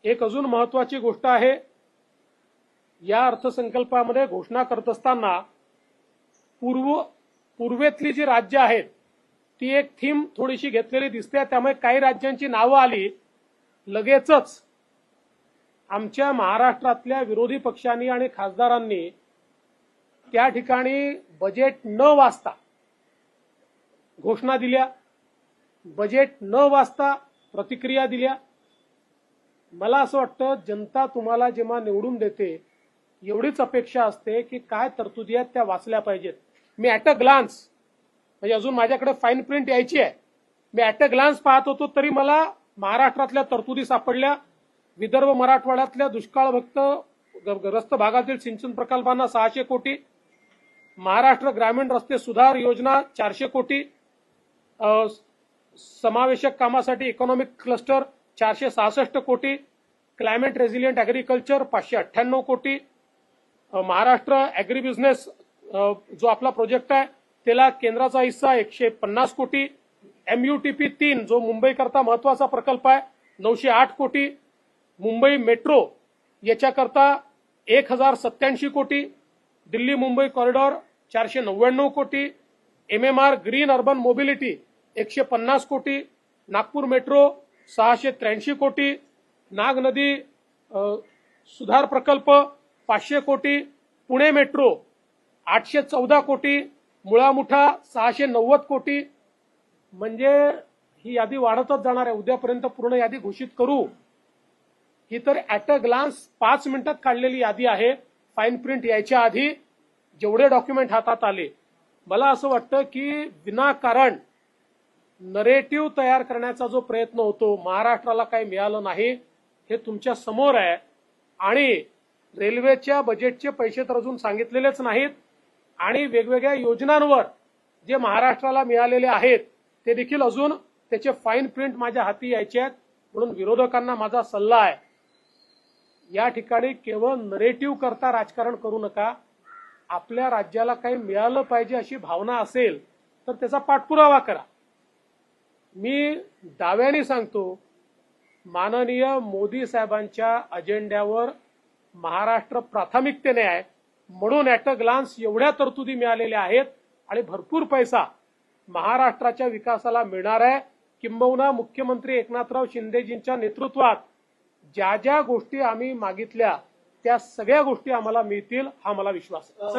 एक अजून महत्वाची गोष्ट आहे, या अर्थसंकल्पामध्ये घोषणा करत असताना पूर्वेतली जी राज्य आहेत ती एक थीम थोडीशी घेतलेली दिसते। त्यामुळे काही राज्यांची नावं आली, लगेचच आमच्या महाराष्ट्रातल्या विरोधी पक्षांनी आणि खासदारांनी त्या ठिकाणी बजेट न वाचता घोषणा दिल्या, बजेट न वाचता प्रतिक्रिया दिल्या। मला असं वाटतं, जनता तुम्हाला जेव्हा निवडून देते एवढीच अपेक्षा असते की काय तरतुदी आहेत त्या वाचल्या पाहिजेत। मी ऍट अ ग्लान्स, म्हणजे अजून माझ्याकडे फाईन प्रिंट यायची आहे, मी ऍट अ ग्लान्स पाहत होतो तरी मला महाराष्ट्रातल्या तरतुदी सापडल्या। विदर्भ मराठवाड्यातल्या दुष्काळग्रस्त भागातील सिंचन प्रकल्पांना 600 कोटी, महाराष्ट्र ग्रामीण रस्ते सुधार योजना 400 कोटी, समावेशक कामासाठी इकॉनॉमिक क्लस्टर 466 कोटी, क्लायमेट रेझिलियंट ऍग्रीकल्चर 598 कोटी, महाराष्ट्र ऍग्री बिझनेस जो आपला प्रोजेक्ट आहे त्याला केंद्राचा हिस्सा 150 कोटी, MUTP 3 जो मुंबई करता महत्वाचा प्रकल्प आहे 908 कोटी, मुंबई मेट्रो याच्याकरता 1087 कोटी, दिल्ली मुंबई कॉरिडॉर 499 कोटी, MMR ग्रीन अर्बन मोबिलिटी 150 कोटी, नागपूर मेट्रो 683 कोटी, नाग नदी सुधार प्रकल्प 500 कोटी, पुणे मेट्रो 814 कोटी, मुळामुठा 690 कोटी। म्हणजे ही यादी वाढतच जाणार आहे, उद्यापर्यंत पूर्ण यादी घोषित करू। ही तर ऍट अ ग्लान्स 5 मिनिटात काढलेली यादी आहे, फाईन प्रिंट यायच्या आधी जेवढे डॉक्युमेंट हातात आले। मला असं वाटतं की विनाकारण नरेटिव्ह तयार करण्याचा जो प्रयत्न होतो, महाराष्ट्राला काही मिळालं नाही हे तुमच्या समोर आहे। आणि रेल्वेच्या बजेटचे पैसे तर अजून सांगितलेलेच नाहीत, आणि वेगवेगळ्या योजनांवर जे महाराष्ट्राला मिळालेले आहेत ते देखील अजून त्याचे फाईन प्रिंट माझ्या हाती यायचे आहेत। म्हणून विरोधकांना माझा सल्ला आहे, या ठिकाणी केवळ नरेटिव्ह करता राजकारण करू नका। आपल्या राज्याला काही मिळालं पाहिजे अशी भावना असेल तर त्याचा पाठपुरावा करा। मी दाव्याने सांगतो, माननीय मोदी साहेबांच्या अजेंड्यावर महाराष्ट्र प्राथमिकतेने आहे, म्हणून ऍट अ ग्लान्स एवढ्या तरतुदी मिळालेल्या आहेत आणि भरपूर पैसा महाराष्ट्राच्या विकासाला मिळणार आहे। किंबहुना मुख्यमंत्री एकनाथराव शिंदेजींच्या नेतृत्वात ज्या ज्या गोष्टी आम्ही मागितल्या त्या सगळ्या गोष्टी आम्हाला मिळतील, हा मला विश्वास आहे।